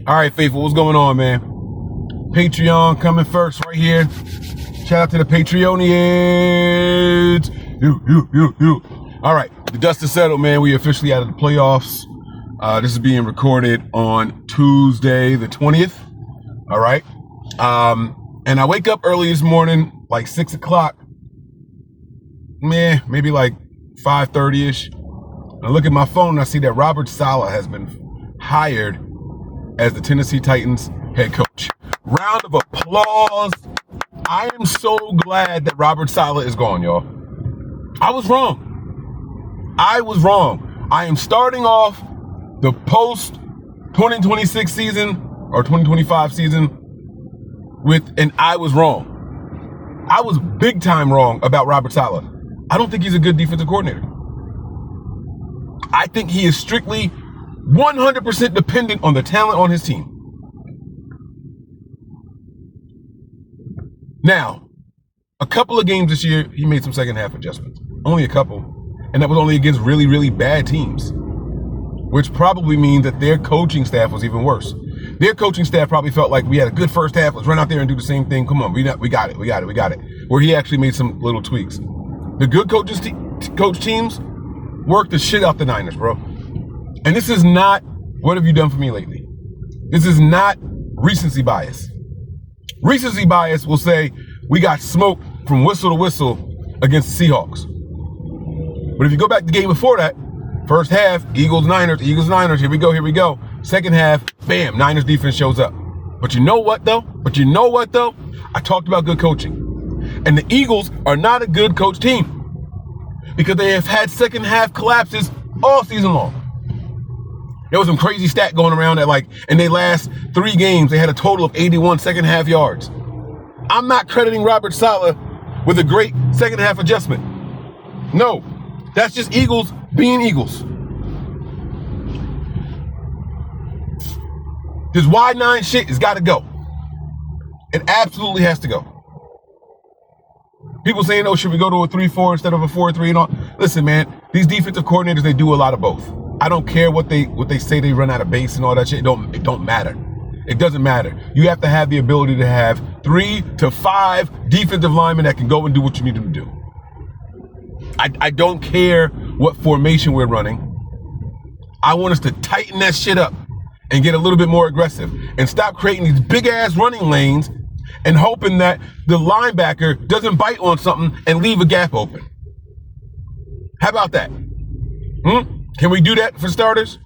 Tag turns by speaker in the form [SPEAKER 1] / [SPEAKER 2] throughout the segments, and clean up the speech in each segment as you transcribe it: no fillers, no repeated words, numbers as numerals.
[SPEAKER 1] All right, faithful, what's going on, man? Patreon coming first right here. Shout out to the Patreonians. You. All right, the dust is settled, man. We officially out of the playoffs. This is being recorded on Tuesday, the 20th. All right. And I wake up early this morning, like 6 o'clock. Maybe like 5:30-ish. I look at my phone and I see that Robert Saleh has been hired as the Tennessee Titans head coach. Round of applause. I am so glad that Robert Saleh is gone, y'all. I was wrong. I am starting off the post 2026 season or 2025 season with an I was wrong. I was big time wrong about Robert Saleh. I don't think he's a good defensive coordinator. I think he is strictly 100% dependent on the talent on his team. Now, a couple of games this year, he made some second half adjustments. Only a couple. And that was only against really, really bad teams, which probably means that their coaching staff was even worse. Their coaching staff probably felt like we had a good first half. Let's run out there and do the same thing. Come on, we got it. Where he actually made some little tweaks. The good coach teams work the shit out the Niners, bro. And this is not, what have you done for me lately? This is not recency bias. Recency bias will say, we got smoked from whistle to whistle against the Seahawks. But if you go back to the game before that, first half, Eagles-Niners, here we go. Second half, bam, Niners defense shows up. But you know what though? I talked about good coaching. And the Eagles are not a good coach team because they have had second half collapses all season long. There was some crazy stat going around that like in their last 3 games, they had a total of 81 second half yards. I'm not crediting Robert Saleh with a great second half adjustment. No, that's just Eagles being Eagles. This wide 9 shit has got to go. It absolutely has to go. People saying, oh, should we go to a 3-4 instead of a 4-3 and all? Listen, man, these defensive coordinators, they do a lot of both. I don't care what they say they run out of base and all that shit. It don't matter. It doesn't matter. You have to have the ability to have 3 to 5 defensive linemen that can go and do what you need them to do. I don't care what formation we're running. I want us to tighten that shit up and get a little bit more aggressive and stop creating these big ass running lanes and hoping that the linebacker doesn't bite on something and leave a gap open. How about that? Can we do that for starters?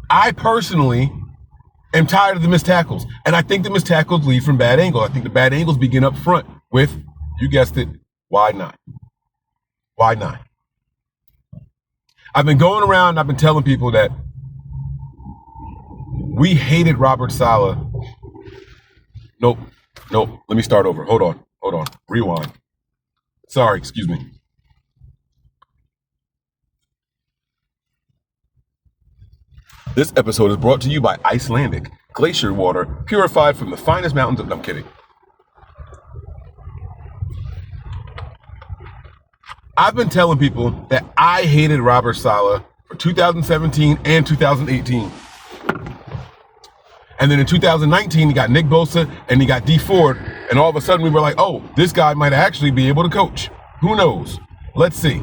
[SPEAKER 1] I personally am tired of the missed tackles. And I think the missed tackles lead from bad angles. I think the bad angles begin up front with, you guessed it, wide 9. Wide 9. I've been going around and I've been telling people that we hated Robert Saleh. Nope. Let me start over. Hold on. Rewind. Sorry, excuse me. This episode is brought to you by Icelandic glacier water purified from the finest mountains of... I'm kidding. I've been telling people that I hated Robert Saleh for 2017 and 2018. And then in 2019, he got Nick Bosa and he got D Ford. And all of a sudden we were like, oh, this guy might actually be able to coach. Who knows? Let's see.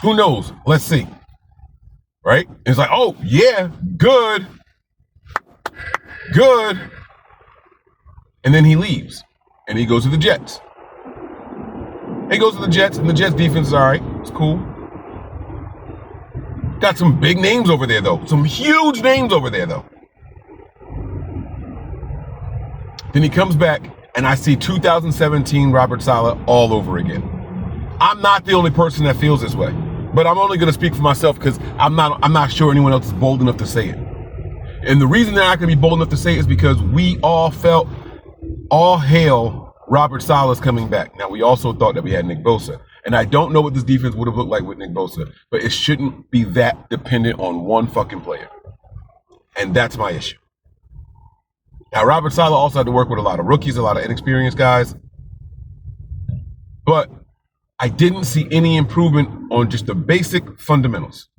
[SPEAKER 1] Who knows? Let's see. Right? It's like, oh, yeah, good. And then he leaves and he goes to the Jets. He goes to the Jets and the Jets defense is all right. It's cool. Got some big names over there, though. Some huge names over there, though. Then he comes back and I see 2017 Robert Saleh all over again. I'm not the only person that feels this way. But I'm only going to speak for myself because I'm not sure anyone else is bold enough to say it. And the reason they're not going to be bold enough to say it is because we all felt all hail Robert Saleh's coming back. Now, we also thought that we had Nick Bosa. And I don't know what this defense would have looked like with Nick Bosa, but it shouldn't be that dependent on one fucking player. And that's my issue. Now, Robert Saleh also had to work with a lot of rookies, a lot of inexperienced guys. But I didn't see any improvement on just the basic fundamentals.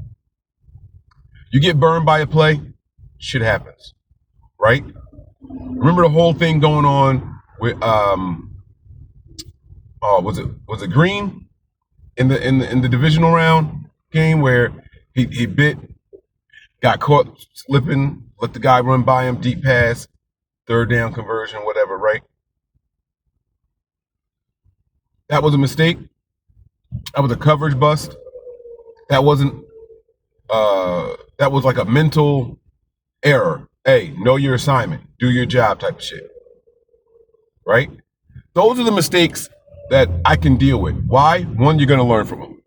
[SPEAKER 1] You get burned by a play, shit happens, right? Remember the whole thing going on with was it Green in the divisional round game where he got caught slipping, let the guy run by him, deep pass, third down conversion, whatever, right? That was a mistake. That was a coverage bust. That wasn't that was like a mental error. Hey, know your assignment, do your job type of shit. Right? Those are the mistakes that I can deal with. Why? One, you're gonna learn from them.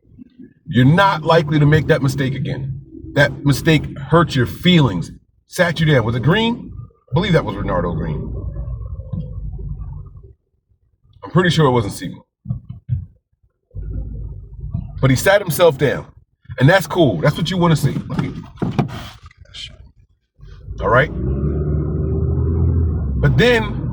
[SPEAKER 1] You're not likely to make that mistake again. That mistake hurt your feelings, sat you down. Was it Green? I believe that was Renardo Green. I'm pretty sure it wasn't Seaman. But he sat himself down. And that's cool. That's what you want to see. All right? But then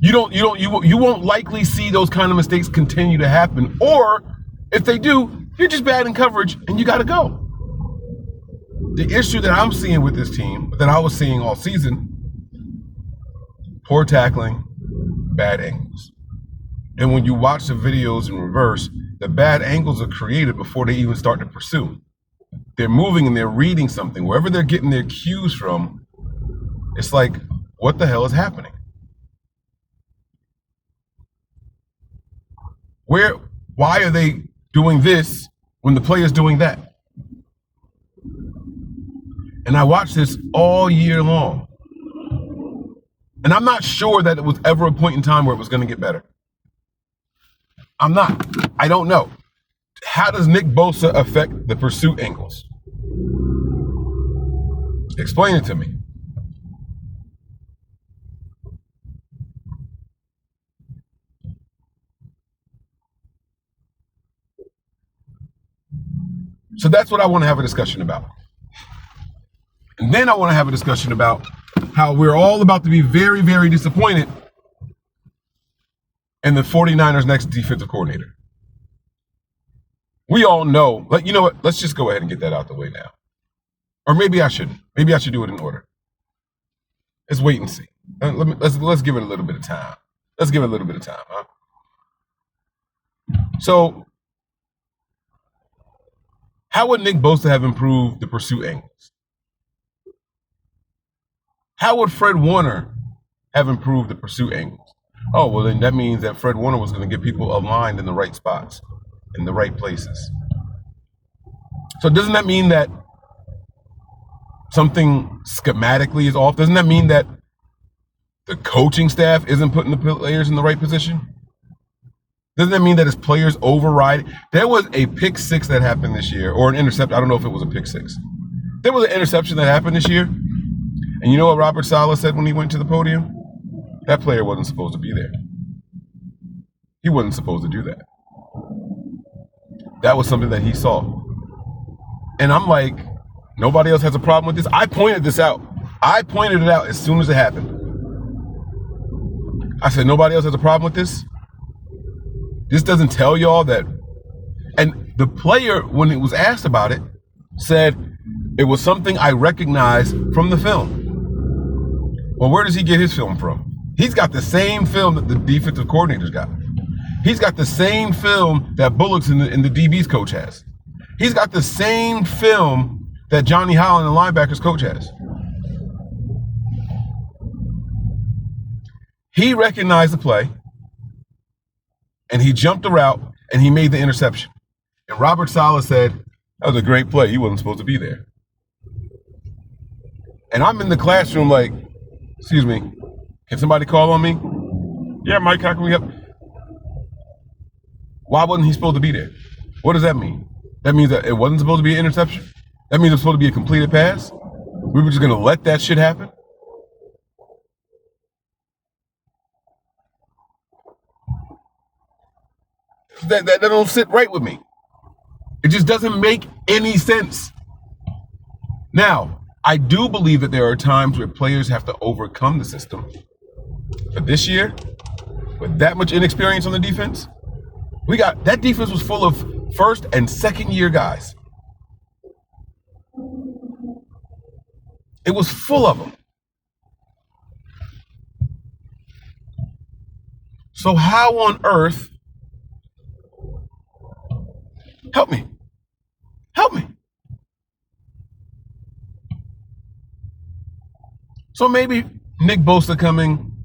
[SPEAKER 1] you won't likely see those kind of mistakes continue to happen. Or if they do, you're just bad in coverage and you got to go. The issue that I'm seeing with this team, that I was seeing all season, poor tackling, bad angles. And when you watch the videos in reverse, the bad angles are created before they even start to pursue. They're moving and they're reading something. Wherever they're getting their cues from, it's like, what the hell is happening? Why are they doing this when the player's doing that? And I watched this all year long. And I'm not sure that it was ever a point in time where it was going to get better. I'm not. I don't know. How does Nick Bosa affect the pursuit angles? Explain it to me. So that's what I want to have a discussion about. And then I want to have a discussion about how we're all about to be very, very disappointed in the 49ers' next defensive coordinator. We all know, you know what, let's just go ahead and get that out the way now. Or maybe I shouldn't. Maybe I should do it in order. Let's wait and see. Let's give it a little bit of time. Let's give it a little bit of time, huh? So, how would Nick Bosa have improved the pursuit angles? How would Fred Warner have improved the pursuit angles? Oh, well, then that means that Fred Warner was going to get people aligned in the right spots, in the right places. So doesn't that mean that something schematically is off? Doesn't that mean that the coaching staff isn't putting the players in the right position? Doesn't that mean that his players override? There was a pick six that happened this year, or an interception. I don't know if it was a pick six. There was an interception that happened this year. And you know what Robert Saleh said when he went to the podium? That player wasn't supposed to be there. He wasn't supposed to do that. That was something that he saw. And I'm like, nobody else has a problem with this. I pointed this out. I pointed it out as soon as it happened. I said, nobody else has a problem with this? This doesn't tell y'all that. And the player, when it was asked about it, said it was something I recognized from the film. Well, where does he get his film from? He's got the same film that the defensive coordinator's got. He's got the same film that Bullock's and the DB's coach has. He's got the same film that Johnny Holland, the linebackers coach, has. He recognized the play, and he jumped a route, and he made the interception. And Robert Saleh said, that was a great play. He wasn't supposed to be there. And I'm in the classroom like, excuse me, can somebody call on me? Yeah, Mike, how can we help? Why wasn't he supposed to be there? What does that mean? That means that it wasn't supposed to be an interception? That means it was supposed to be a completed pass? We were just going to let that shit happen? That don't sit right with me. It just doesn't make any sense. Now, I do believe that there are times where players have to overcome the system. But this year, with that much inexperience on the defense, That defense was full of first and second year guys. It was full of them. So how on earth, help me. So maybe Nick Bosa coming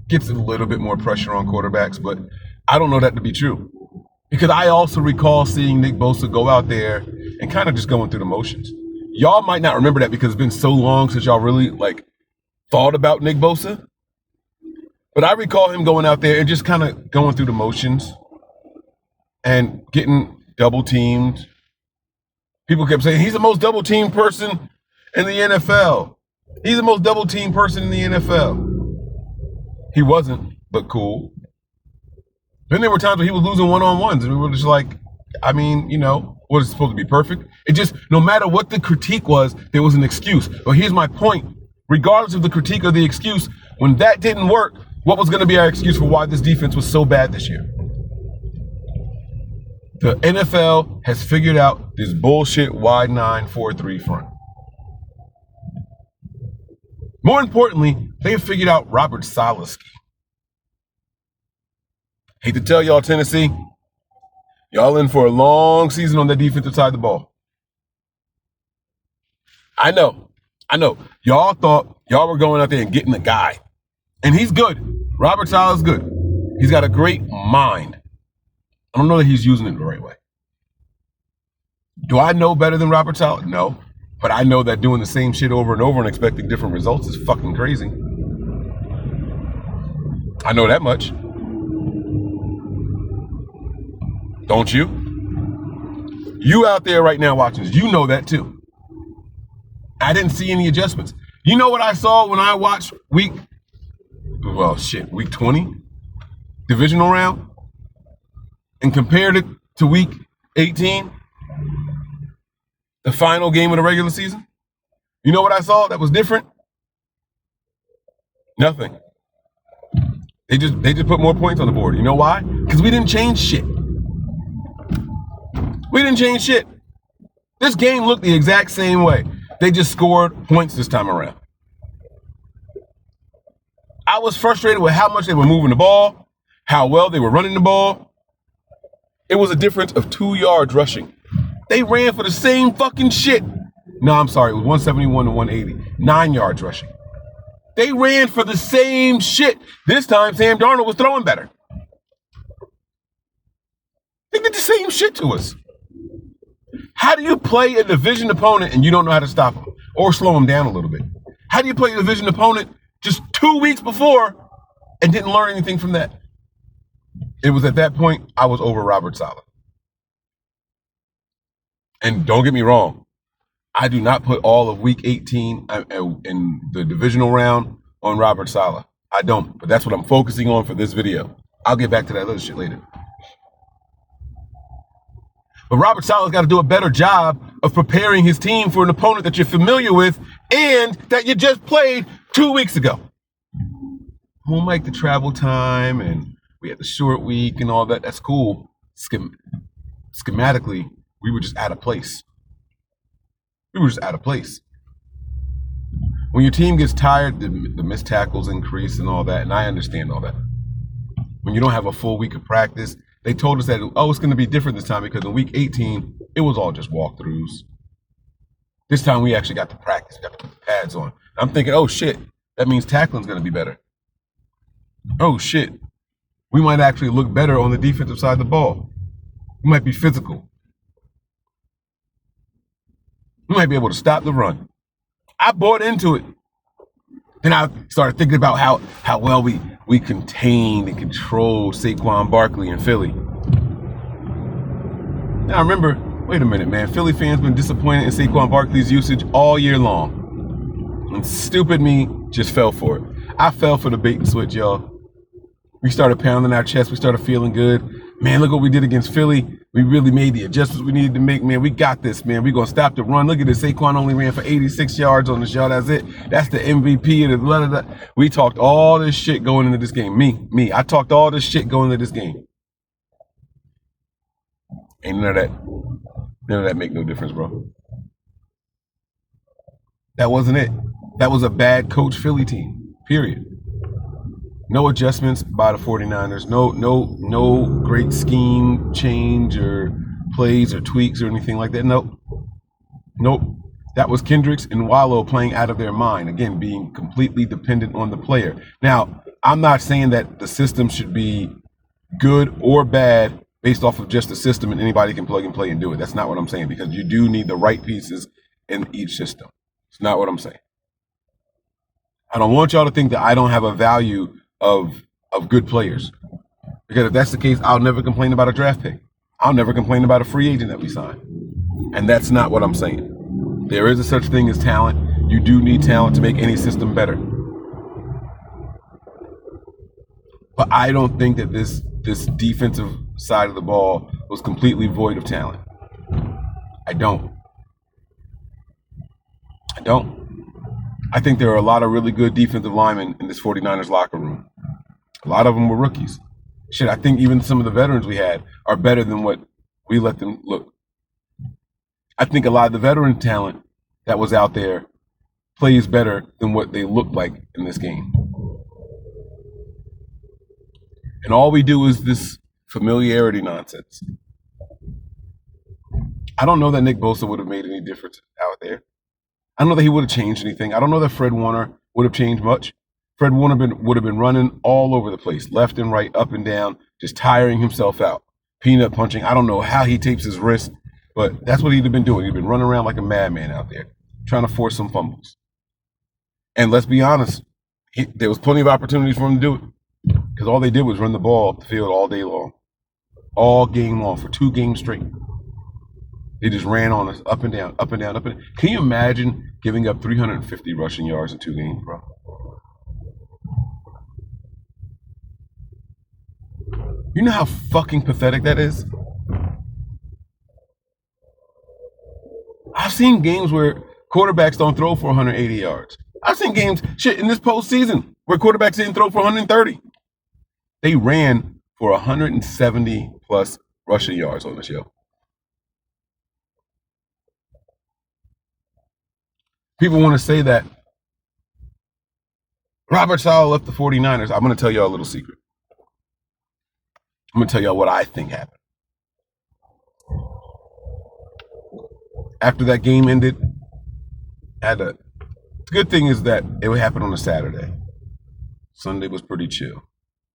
[SPEAKER 1] gets a little bit more pressure on quarterbacks, but I don't know that to be true. Because I also recall seeing Nick Bosa go out there and kind of just going through the motions. Y'all might not remember that because it's been so long since y'all really thought about Nick Bosa. But I recall him going out there and just kind of going through the motions and getting double teamed. People kept saying he's the most double teamed person in the NFL. He's the most double teamed person in the NFL. He wasn't, but cool. Then there were times when he was losing one-on-ones, and we were just like, I mean, was it supposed to be perfect? It just, no matter what the critique was, there was an excuse. But here's my point. Regardless of the critique or the excuse, when that didn't work, what was going to be our excuse for why this defense was so bad this year? The NFL has figured out this bullshit wide 9-4-3 front. More importantly, they have figured out Robert Saleh. Hate to tell y'all, Tennessee, y'all in for a long season on the defensive side of the ball. I know. Y'all thought y'all were going out there and getting a guy. And he's good. Robert Saleh's good. He's got a great mind. I don't know that he's using it the right way. Do I know better than Robert Saleh? No. But I know that doing the same shit over and over and expecting different results is fucking crazy. I know that much. Don't you? You out there right now watching this, you know that too. I didn't see any adjustments. You know what I saw when I watched week 20, divisional round, and compared it to week 18? The final game of the regular season? You know what I saw that was different? Nothing. They just put more points on the board. You know why? Because we didn't change shit. This game looked the exact same way. They just scored points this time around. I was frustrated with how much they were moving the ball, how well they were running the ball. It was a difference of 2 yards rushing. They ran for the same fucking shit. No, I'm sorry. It was 171 to 180. 9 yards rushing. They ran for the same shit. This time, Sam Darnold was throwing better. They did the same shit to us. How do you play a division opponent and you don't know how to stop them or slow them down a little bit? How do you play a division opponent just 2 weeks before and didn't learn anything from that? It was at that point I was over Robert Saleh. And don't get me wrong, I do not put all of week 18 in the divisional round on Robert Saleh. I don't, but that's what I'm focusing on for this video. I'll get back to that other shit later. But Robert Saleh's got to do a better job of preparing his team for an opponent that you're familiar with and that you just played 2 weeks ago. Won't make the travel time and we had the short week and all that. That's cool. Schematically, we were just out of place. When your team gets tired, the missed tackles increase and all that, and I understand all that. When you don't have a full week of practice, they told us that, it's going to be different this time because in week 18, it was all just walkthroughs. This time we actually got to practice. We got to put the pads on. I'm thinking, oh shit, that means tackling's going to be better. Oh shit, we might actually look better on the defensive side of the ball. We might be physical. We might be able to stop the run. I bought into it. Then I started thinking about how well we contained and controlled Saquon Barkley in Philly. Now I remember, wait a minute, man. Philly fans been disappointed in Saquon Barkley's usage all year long. And stupid me just fell for it. I fell for the bait and switch, y'all. We started pounding our chest. We started feeling good. Man, look what we did against Philly. We really made the adjustments we needed to make, man. We got this, man. We're going to stop the run. Look at this. Saquon only ran for 86 yards on the show. That's it. That's the MVP of the blah, blah, blah. We talked all this shit going into this game. Me. I talked all this shit going into this game. Ain't none of that make no difference, bro. That wasn't it. That was a bad coach Philly team. Period. No adjustments by the 49ers. No great scheme change or plays or tweaks or anything like that. Nope. That was Kendricks and Wallow playing out of their mind. Again, being completely dependent on the player. Now, I'm not saying that the system should be good or bad based off of just the system and anybody can plug and play and do it. That's not what I'm saying, because you do need the right pieces in each system. It's not what I'm saying. I don't want y'all to think that I don't have a value of good players. Because if that's the case, I'll never complain about a draft pick. I'll never complain about a free agent that we sign. And that's not what I'm saying. There is a such thing as talent. You do need talent to make any system better. But I don't think that this defensive side of the ball was completely void of talent. I don't. I think there are a lot of really good defensive linemen in this 49ers locker room. A lot of them were rookies. Shit, I think even some of the veterans we had are better than what we let them look. I think a lot of the veteran talent that was out there plays better than what they look like in this game. And all we do is this familiarity nonsense. I don't know that Nick Bosa would have made any difference out there. I don't know that he would have changed anything. I don't know that Fred Warner would have changed much. Fred Warner would have been running all over the place, left and right, up and down, just tiring himself out, peanut punching. I don't know how he tapes his wrist, but that's what he'd have been doing. He'd been running around like a madman out there, trying to force some fumbles. And let's be honest, there was plenty of opportunities for him to do it, because all they did was run the ball up the field all day long, all game long, for 2 games straight. They just ran on us up and down, up and down, up and down. Can you imagine giving up 350 rushing yards in 2 games, bro? You know how fucking pathetic that is? I've seen games where quarterbacks don't throw for 180 yards. I've seen games, shit, in this postseason where quarterbacks didn't throw for 130. They ran for 170 plus rushing yards on the show. People want to say that Robert Saleh left the 49ers. I'm going to tell y'all a little secret. I'm going to tell y'all what I think happened. After that game ended, the good thing is that it would happen on a Saturday. Sunday was pretty chill.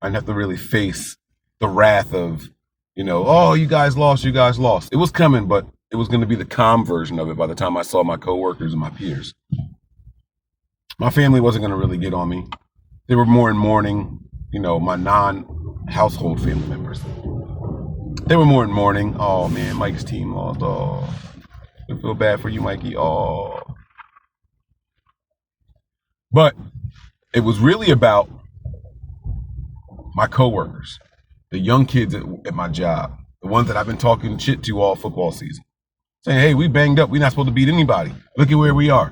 [SPEAKER 1] I didn't have to really face the wrath of, oh, you guys lost. It was coming, but it was going to be the calm version of it by the time I saw my coworkers and my peers. My family wasn't going to really get on me. They were more in mourning, my non-household family members. They were more in mourning. Oh, man, Mike's team lost. Oh, I feel bad for you, Mikey. Oh. But it was really about my coworkers, the young kids at my job, the ones that I've been talking shit to all football season. Saying, hey, we banged up. We're not supposed to beat anybody. Look at where we are.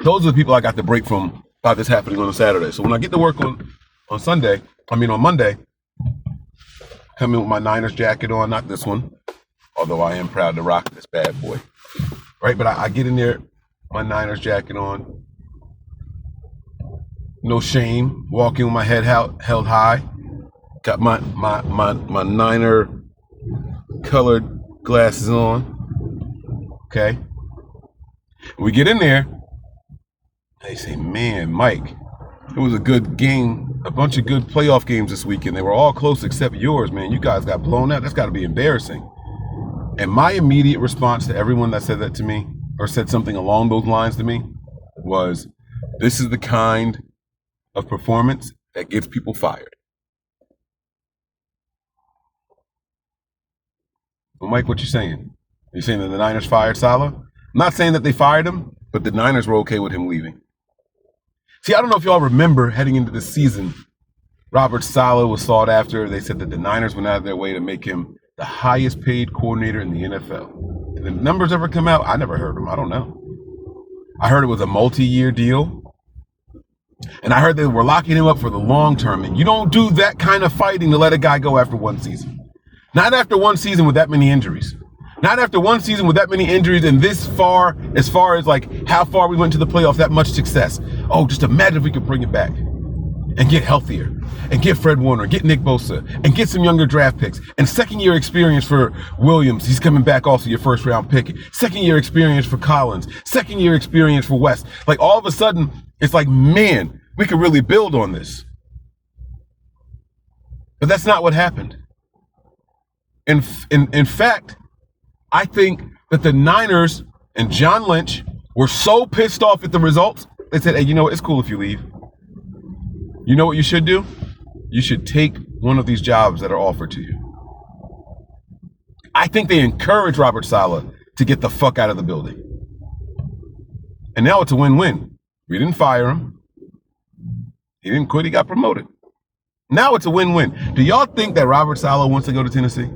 [SPEAKER 1] Those are the people I got the break from about this happening on a Saturday. So when I get to work on Monday, come in with my Niners jacket on, not this one, although I am proud to rock this bad boy. Right? But I get in there, my Niners jacket on. No shame, walking with my head held high. Got my Niner colored glasses on. Okay. We get in there. They say, man, Mike, it was a good game, a bunch of good playoff games this weekend. They were all close except yours, man. You guys got blown out. That's got to be embarrassing. And my immediate response to everyone that said that to me, or said something along those lines to me, was, this is the kind of performance that gets people fired. Well, Mike, what you saying? You saying that the Niners fired Salah? I'm not saying that they fired him, but the Niners were okay with him leaving. See, I don't know if y'all remember heading into the season, Robert Saleh was sought after. They said that the Niners went out of their way to make him the highest paid coordinator in the NFL. Did the numbers ever come out? I never heard them. I don't know. I heard it was a multi-year deal. And I heard they were locking him up for the long term. And you don't do that kind of fighting to let a guy go after one season. Not after one season with that many injuries. Not after one season with that many injuries and this far, as far as like how far we went to the playoffs, that much success. Oh, just imagine if we could bring it back and get healthier and get Fred Warner, get Nick Bosa, and get some younger draft picks. And second year experience for Williams. He's coming back also your first round pick. Second year experience for Collins. Second year experience for West. Like all of a sudden, it's like, man, we could really build on this. But that's not what happened. In fact, I think that the Niners and John Lynch were so pissed off at the results, they said, hey, you know what? It's cool if you leave. You know what you should do? You should take one of these jobs that are offered to you. I think they encouraged Robert Saleh to get the fuck out of the building. And now it's a win-win. We didn't fire him. He didn't quit. He got promoted. Now it's a win-win. Do y'all think that Robert Saleh wants to go to Tennessee?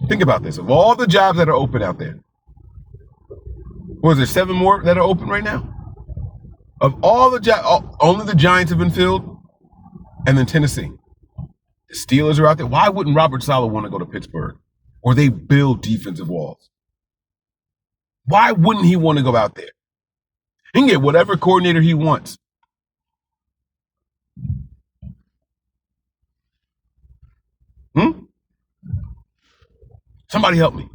[SPEAKER 1] Think about this. Of all the jobs that are open out there, was there 7 more that are open right now? Of all the jobs, only the Giants have been filled, and then Tennessee. The Steelers are out there. Why wouldn't Robert Saleh want to go to Pittsburgh? Or they build defensive walls? Why wouldn't he want to go out there? He can get whatever coordinator he wants. Somebody help me.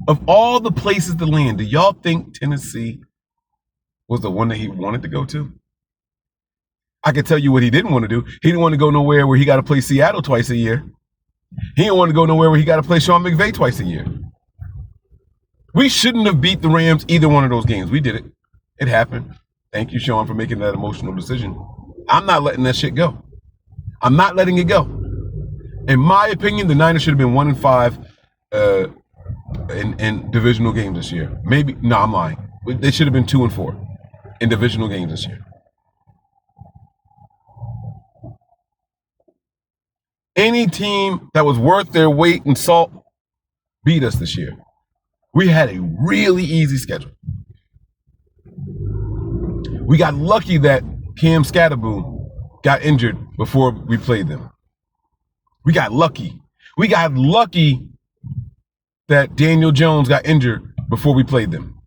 [SPEAKER 1] Of all the places to land, do y'all think Tennessee was the one that he wanted to go to? I can tell you what he didn't want to do. He didn't want to go nowhere where he got to play Seattle twice a year. He didn't want to go nowhere where he got to play Sean McVay twice a year. We shouldn't have beat the Rams either one of those games. We did it. It happened. Thank you, Sean, for making that emotional decision. I'm not letting that shit go. I'm not letting it go. In my opinion, the Niners should have been 1-5 in divisional games this year. Maybe, no, I'm lying. They should have been 2-4 in divisional games this year. Any team that was worth their weight in salt beat us this year. We had a really easy schedule. We got lucky that Cam Scatterboom got injured before we played them. We got lucky. We got lucky that Daniel Jones got injured before we played them.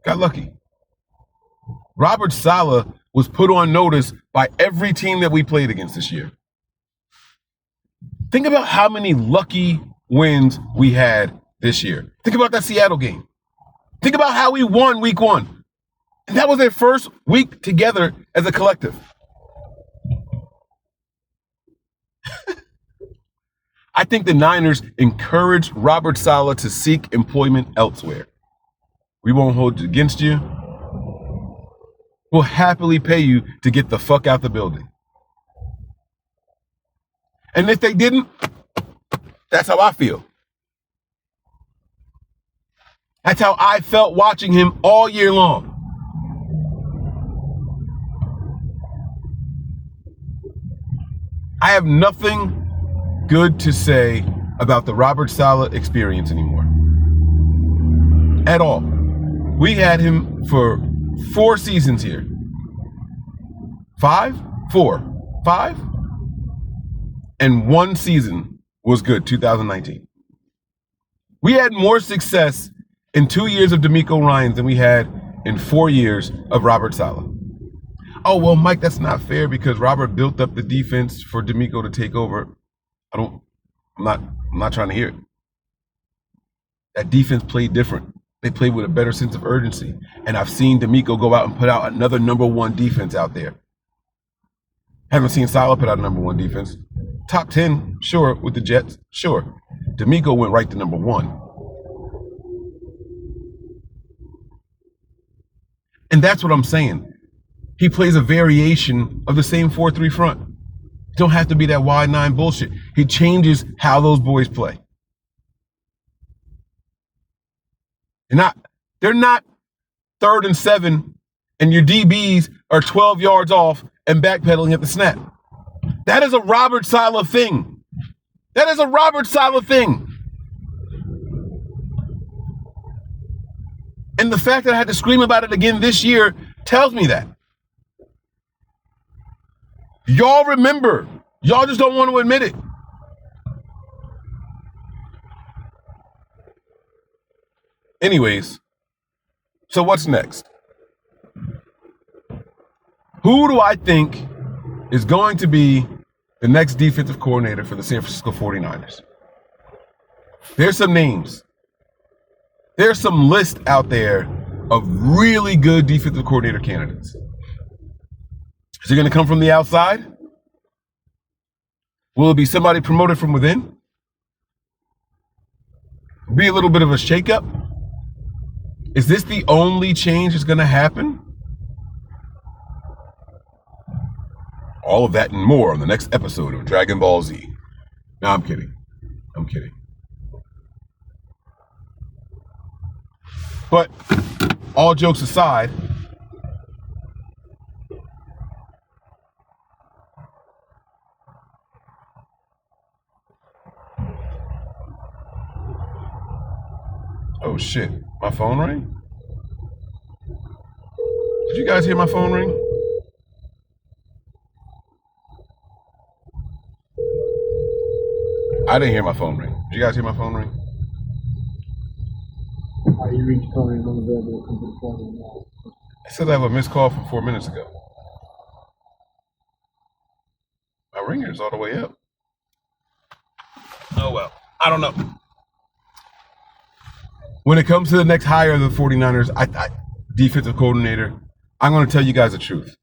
[SPEAKER 1] Got lucky. Robert Saleh was put on notice by every team that we played against this year. Think about how many lucky wins we had this year. Think about that Seattle game. Think about how we won week 1. And that was their first week together as a collective. I think the Niners encouraged Robert Saleh to seek employment elsewhere. We won't hold it against you. We'll happily pay you to get the fuck out the building. And if they didn't, that's how I feel. That's how I felt watching him all year long. I have nothing good to say about the Robert Saleh experience anymore. At all. We had him for 4 seasons here. 5? 4. 5? And 1 season was good, 2019. We had more success in 2 years of DeMeco Ryans than we had in 4 years of Robert Saleh. Oh, well, Mike, that's not fair because Robert built up the defense for DeMeco to take over. I'm not trying to hear it. That defense played different. They played with a better sense of urgency. And I've seen DeMeco go out and put out another number 1 defense out there. Haven't seen Salah put out a number 1 defense. Top 10, sure, with the Jets, sure. DeMeco went right to number 1. And that's what I'm saying. He plays a variation of the same 4-3 front. Don't have to be that wide 9 bullshit. He changes how those boys play. They're not 3rd and 7 and your DBs are 12 yards off and backpedaling at the snap. That is a Robert Saleh thing. That is a Robert Saleh thing. And the fact that I had to scream about it again this year tells me that. Y'all remember. Y'all just don't want to admit it. Anyways, so what's next? Who do I think is going to be the next defensive coordinator for the San Francisco 49ers? There's some names. There's some list out there of really good defensive coordinator candidates. Is it going to come from the outside? Will it be somebody promoted from within? Be a little bit of a shakeup? Is this the only change that's going to happen? All of that and more on the next episode of Dragon Ball Z. No, I'm kidding. I'm kidding. But all jokes aside, oh shit, my phone rang? Did you guys hear my phone ring? I didn't hear my phone ring. Did you guys hear my phone ring?
[SPEAKER 2] You reached phone ring unavailable to come to the phone now.
[SPEAKER 1] It says I have a missed call from 4 minutes ago. My ringer is all the way up. Oh well, I don't know. When it comes to the next hire of the 49ers, defensive coordinator, I'm going to tell you guys the truth.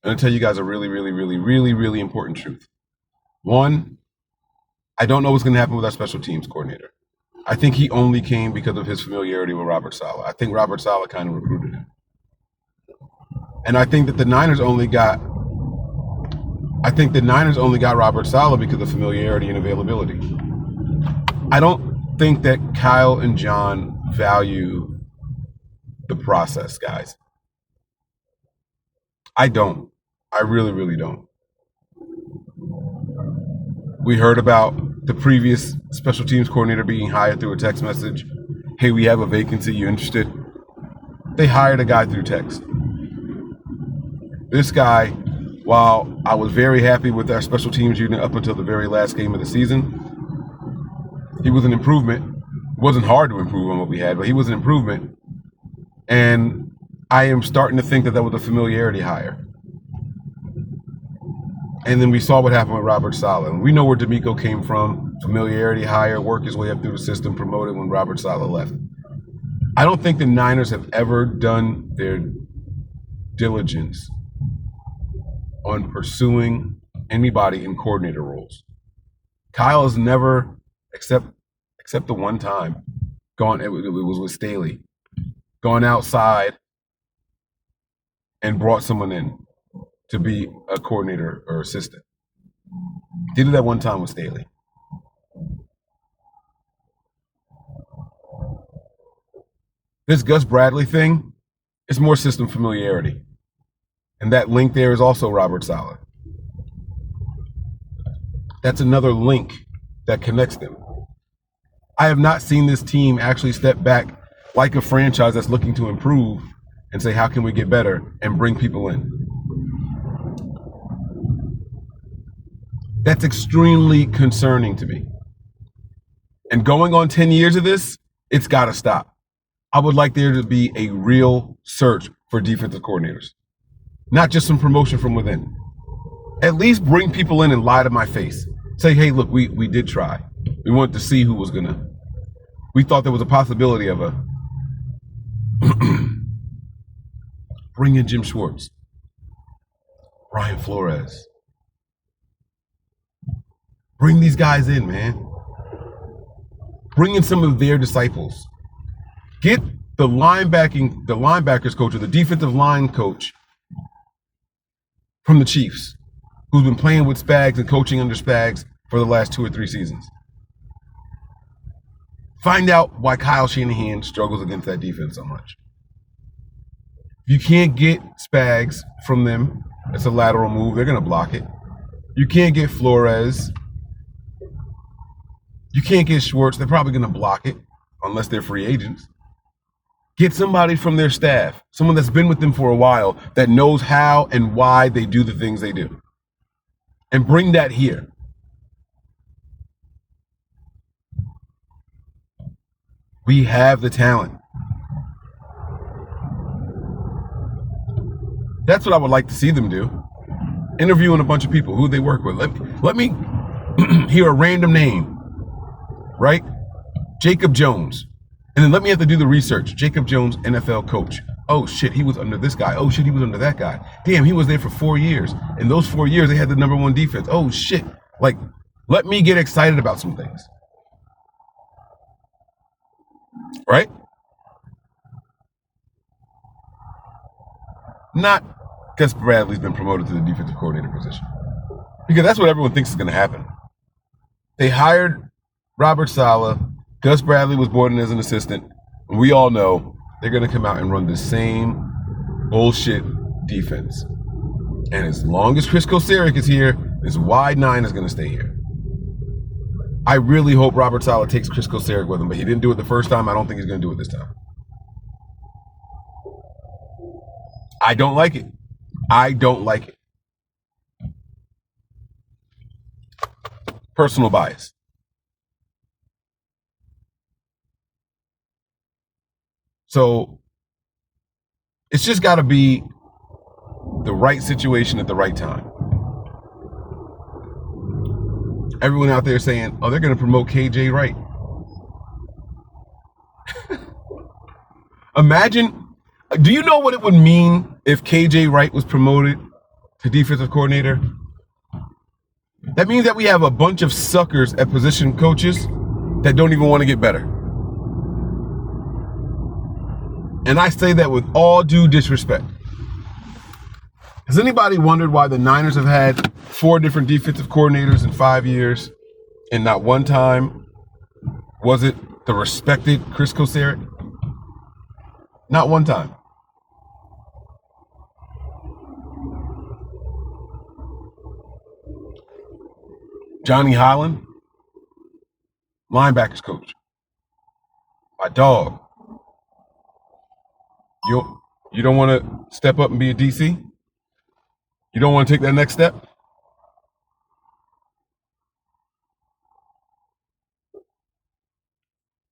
[SPEAKER 1] I'm going to tell you guys a really important truth. One, I don't know what's going to happen with our special teams coordinator. I think he only came because of his familiarity with Robert Saleh. I think Robert Saleh kind of recruited him. And I think that the Niners only got Robert Saleh because of familiarity and availability. I don't think that Kyle and John value the process, guys. I don't. I really don't. We heard about the previous special teams coordinator being hired through a text message. Hey, we have a vacancy. You interested? They hired a guy through text. This guy, while I was very happy with our special teams unit up until the very last game of the season, he was an improvement. It wasn't hard to improve on what we had, but he was an improvement. And I am starting to think that that was a familiarity hire. And then we saw what happened with Robert Saleh. And we know where D'Amico came from. Familiarity hire, work his way up through the system, promoted when Robert Saleh left. I don't think the Niners have ever done their diligence on pursuing anybody in coordinator roles. Kyle has never, except the one time, it was with Staley, gone outside and brought someone in to be a coordinator or assistant. Did it that one time with Staley. This Gus Bradley thing is more system familiarity. And that link there is also Robert Saleh. That's another link that connects them. I have not seen this team actually step back like a franchise that's looking to improve and say, how can we get better, and bring people in. That's extremely concerning to me. And going on 10 years of this, it's got to stop. I would like there to be a real search for defensive coordinators, not just some promotion from within. At least bring people in and lie to my face. Say, hey, look, we did try. We wanted to see who was we thought there was a possibility of bring in Jim Schwartz, Brian Flores. Bring these guys in, man. Bring in some of their disciples. Get the linebackers coach or the defensive line coach from the Chiefs, who's been playing with Spags and coaching under Spags for the last 2 or 3 seasons. Find out why Kyle Shanahan struggles against that defense so much. If you can't get Spags from them, it's a lateral move. They're going to block it. You can't get Flores. You can't get Schwartz. They're probably going to block it unless they're free agents. Get somebody from their staff, someone that's been with them for a while, that knows how and why they do the things they do. And bring that here. We have the talent. That's what I would like to see them do. Interviewing a bunch of people who they work with. Let me hear a random name, right? Jacob Jones. And then let me have to do the research. Jacob Jones, NFL coach. Oh shit, he was under this guy. Oh shit, he was under that guy. Damn, he was there for 4 years. In those 4 years, they had the #1 defense. Oh shit. Like, let me get excited about some things. Right? Not Gus Bradley's been promoted to the defensive coordinator position. Because that's what everyone thinks is going to happen. They hired Robert Saleh. Gus Bradley was brought in as an assistant. And we all know they're going to come out and run the same bullshit defense. And as long as Chris Kosaric is here, this wide nine is going to stay here. I really hope Robert Saleh takes Chris Kosaric with him, but he didn't do it the first time. I don't think he's going to do it this time. I don't like it. I don't like it. Personal bias. So it's just got to be the right situation at the right time. Everyone out there saying, oh, they're going to promote KJ Wright. Imagine, do you know what it would mean if KJ Wright was promoted to defensive coordinator? That means that we have a bunch of suckers at position coaches that don't even want to get better. And I say that with all due disrespect. Has anybody wondered why the Niners have had 4 different defensive coordinators in 5 years and not one time was it the respected Chris Kosaric? Not one time. Johnny Holland, linebackers coach. My dog. You don't want to step up and be a DC? You don't want to take that next step?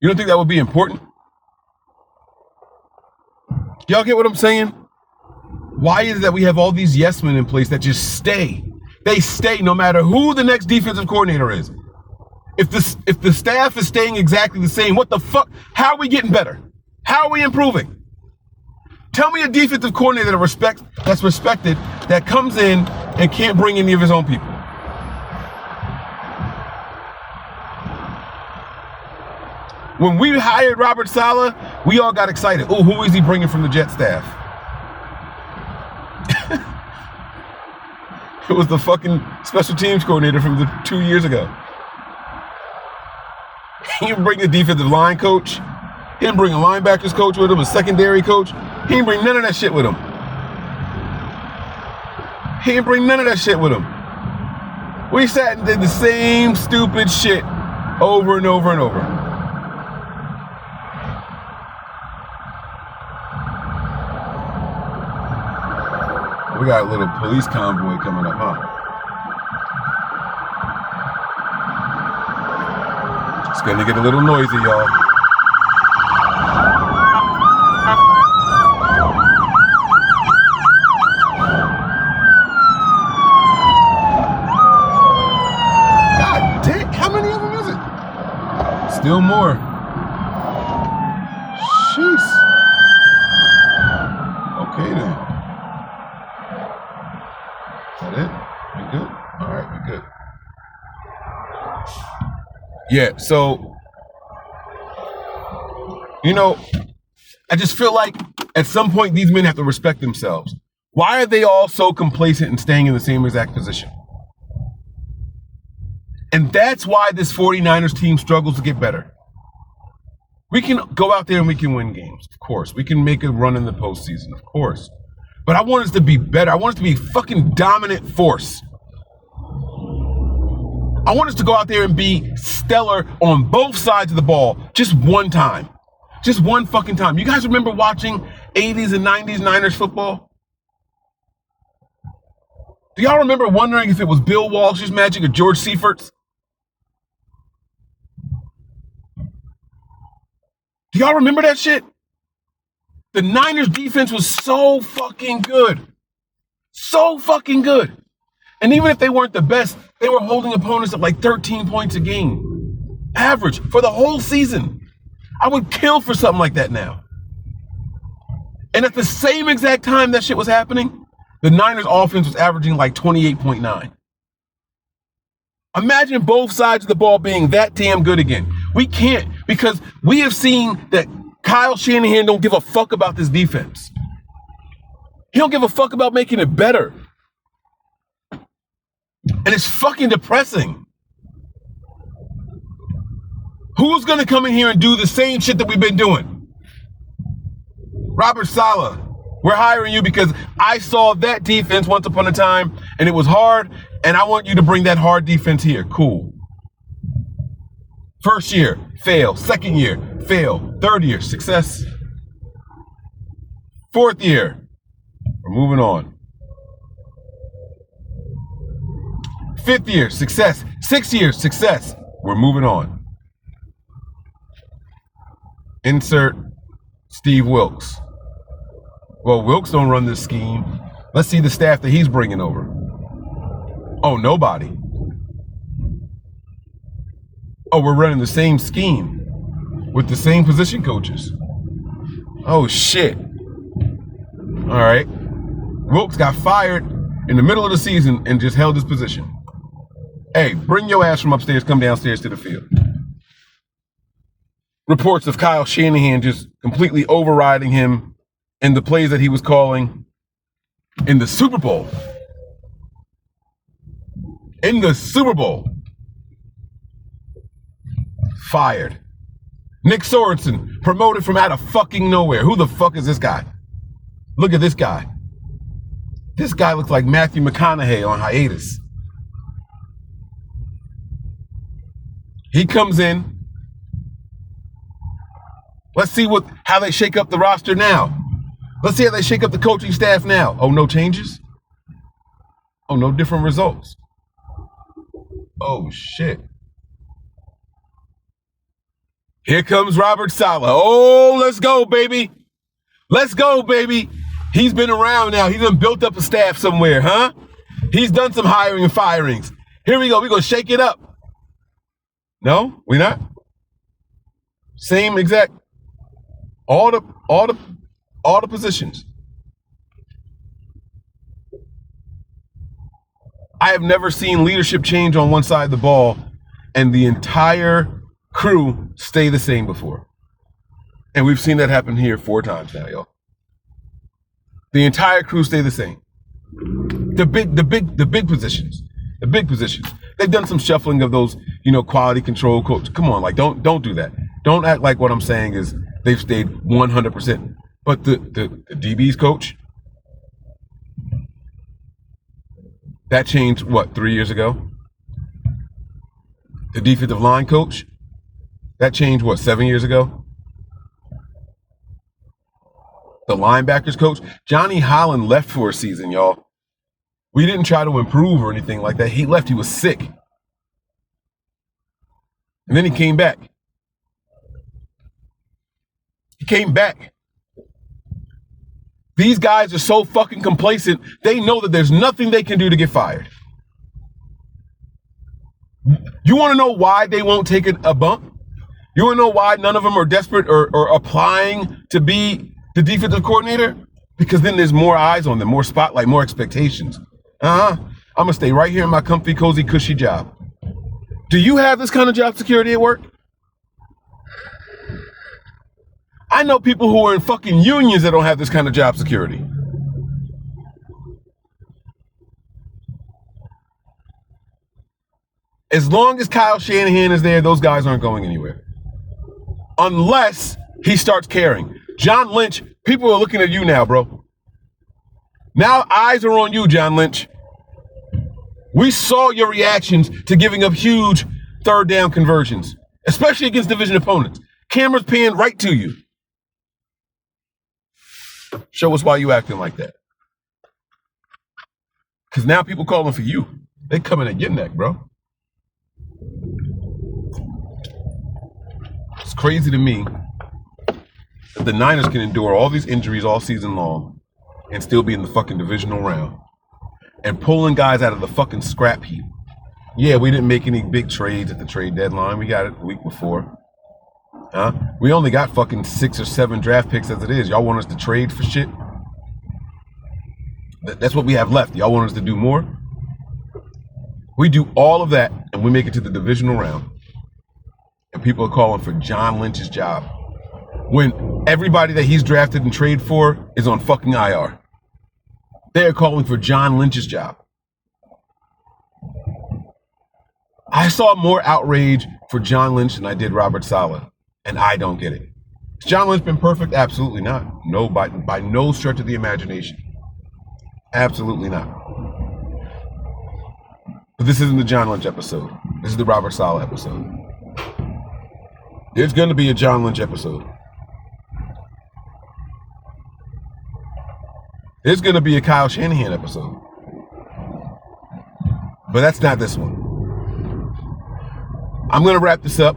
[SPEAKER 1] You don't think that would be important? Y'all get what I'm saying? Why is it that we have all these yes men in place that just stay? They stay no matter who the next defensive coordinator is. If the staff is staying exactly the same, what the fuck? How are we getting better? How are we improving? Tell me a defensive coordinator that's respected that comes in and can't bring any of his own people. When we hired Robert Saleh, we all got excited. Oh, who is he bringing from the Jet staff? It was the fucking special teams coordinator from 2 years ago. He didn't bring the defensive line coach. He didn't bring a linebackers coach with him, a secondary coach. He didn't bring none of that shit with him. He didn't bring none of that shit with him. We sat and did the same stupid shit over and over and over. We got a little police convoy coming up, huh? It's gonna get a little noisy, y'all. God damn, how many of them is it? Still more. Jeez. Okay then. Is that it? We good? All right, we good. Yeah, so, I just feel like at some point these men have to respect themselves. Why are they all so complacent and staying in the same exact position? And that's why this 49ers team struggles to get better. We can go out there and we can win games, of course. We can make a run in the postseason, of course. But I want us to be better. I want us to be a fucking dominant force. I want us to go out there and be stellar on both sides of the ball just one time. Just one fucking time. You guys remember watching 80s and 90s Niners football? Do y'all remember wondering if it was Bill Walsh's magic or George Seifert's? Do y'all remember that shit? The Niners defense was so fucking good. So fucking good. And even if they weren't the best, they were holding opponents at like 13 points a game. Average for the whole season. I would kill for something like that now. And at the same exact time that shit was happening, the Niners offense was averaging like 28.9. Imagine both sides of the ball being that damn good again. We can't, because we have seen that Kyle Shanahan don't give a fuck about this defense. He don't give a fuck about making it better. And it's fucking depressing. Who's going to come in here and do the same shit that we've been doing? Robert Saleh, we're hiring you because I saw that defense once upon a time and it was hard, and I want you to bring that hard defense here. Cool. First year, fail. Second year, fail. Third year, success. Fourth year, we're moving on. Fifth year, success. Sixth year, success. We're moving on. Insert Steve Wilks. Well, Wilks don't run this scheme. Let's see the staff that he's bringing over. Oh, nobody. Oh, we're running the same scheme with the same position coaches. Oh, shit. All right. Wilks got fired in the middle of the season and just held his position. Hey, bring your ass from upstairs, come downstairs to the field. Reports of Kyle Shanahan just completely overriding him in the plays that he was calling in the Super Bowl. In the Super Bowl. Fired. Nick Sorensen, promoted from out of fucking nowhere. Who the fuck is this guy? Look at this guy. This guy looks like Matthew McConaughey on hiatus. He comes in. Let's see how they shake up the roster now. Let's see how they shake up the coaching staff now. Oh, no changes? Oh, no different results. Oh, shit. Here comes Robert Saleh. Oh, let's go, baby. Let's go, baby. He's been around now. He's done built up a staff somewhere, huh? He's done some hiring and firings. Here we go. We're going to shake it up. No, we not. Same exact. All the positions. I have never seen leadership change on one side of the ball and the entire crew stay the same before. And we've seen that happen here 4 times now, y'all. The entire crew stay the same. The big positions. The big positions. They've done some shuffling of those, quality control coach. Come on, like don't do that. Don't act like what I'm saying is they've stayed 100%. But the DB's coach, that changed, 3 years ago? The defensive line coach, that changed, 7 years ago? The linebackers coach, Johnny Holland left for a season, y'all. We didn't try to improve or anything like that. He left, he was sick. And then he came back. He came back. These guys are so fucking complacent, they know that there's nothing they can do to get fired. You want to know why they won't take a bump? You want to know why none of them are desperate or applying to be the defensive coordinator? Because then there's more eyes on them, more spotlight, more expectations. I'm going to stay right here in my comfy, cozy, cushy job. Do you have this kind of job security at work? I know people who are in fucking unions that don't have this kind of job security. As long as Kyle Shanahan is there, those guys aren't going anywhere. Unless he starts caring. John Lynch, people are looking at you now, bro. Now eyes are on you, John Lynch. We saw your reactions to giving up huge third down conversions, especially against division opponents. Cameras panned right to you. Show us why you acting like that. Because now people calling for you. They coming at your neck, bro. It's crazy to me that the Niners can endure all these injuries all season long and still be in the fucking divisional round and pulling guys out of the fucking scrap heap. Yeah, we didn't make any big trades at the trade deadline. We got it the week before. We only got fucking 6 or 7 draft picks as it is. Y'all want us to trade for shit? That's what we have left. Y'all want us to do more? We do all of that and we make it to the divisional round. And people are calling for John Lynch's job when everybody that he's drafted and traded for is on fucking IR. They're calling for John Lynch's job. I saw more outrage for John Lynch than I did Robert Saleh, and I don't get it. Has John Lynch been perfect? Absolutely not. No, by no stretch of the imagination. Absolutely not. But this isn't the John Lynch episode. This is the Robert Saleh episode. There's going to be a John Lynch episode. There's going to be a Kyle Shanahan episode. But that's not this one. I'm going to wrap this up.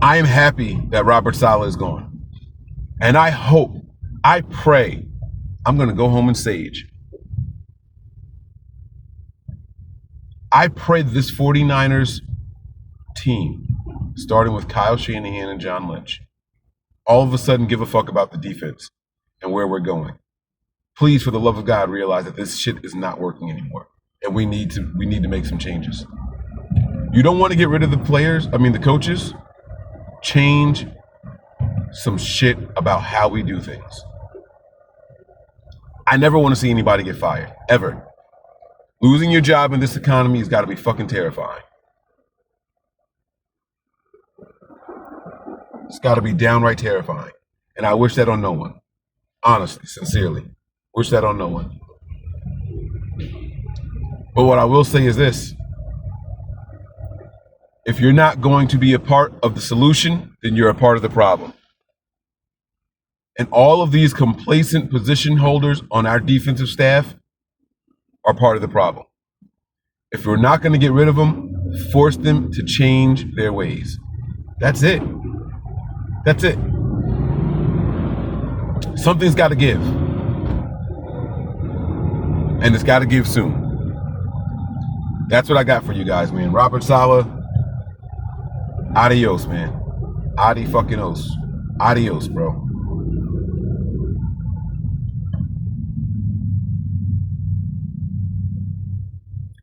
[SPEAKER 1] I am happy that Robert Saleh is gone. And I hope, I pray, I'm going to go home and sage. I pray that this 49ers team, starting with Kyle Shanahan and John Lynch, all of a sudden give a fuck about the defense and where we're going. Please, for the love of God, realize that this shit is not working anymore. And we need to make some changes. You don't want to get rid of the coaches. Change some shit about how we do things. I never want to see anybody get fired, ever. Losing your job in this economy has got to be fucking terrifying. It's got to be downright terrifying. And I wish that on no one. Honestly, sincerely. Wish that on no one. But what I will say is this. If you're not going to be a part of the solution, then you're a part of the problem. And all of these complacent position holders on our defensive staff are part of the problem. If we're not going to get rid of them, force them to change their ways. That's it. That's it. Something's got to give. And it's got to give soon. That's what I got for you guys, man. Robert Saleh, adios, man. Adi fucking os. Adios, bro.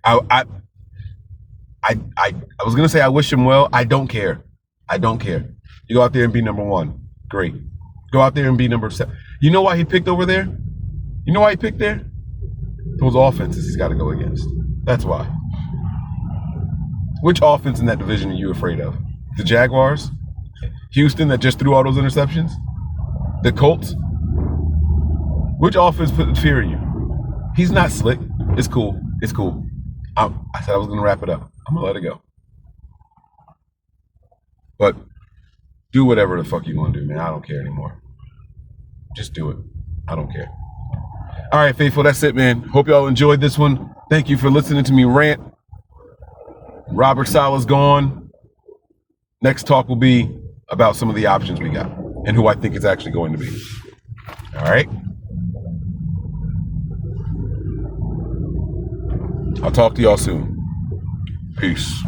[SPEAKER 1] I was gonna say I wish him well. I don't care. I don't care. You go out there and be number 1. Great. Go out there and be number 7. You know why he picked over there? You know why he picked there? Those offenses he's got to go against. That's why. Which offense in that division are you afraid of? The Jaguars? Houston that just threw all those interceptions? The Colts? Which offense put fear in you? He's not slick. It's cool. It's cool. I said I was going to wrap it up. I'm going to let it go. But do whatever the fuck you want to do, man. I don't care anymore. Just do it. I don't care. All right, faithful. That's it, man. Hope y'all enjoyed this one. Thank you for listening to me rant. Robert Saleh's gone. Next talk will be about some of the options we got and who I think it's actually going to be. All right. I'll talk to y'all soon. Peace.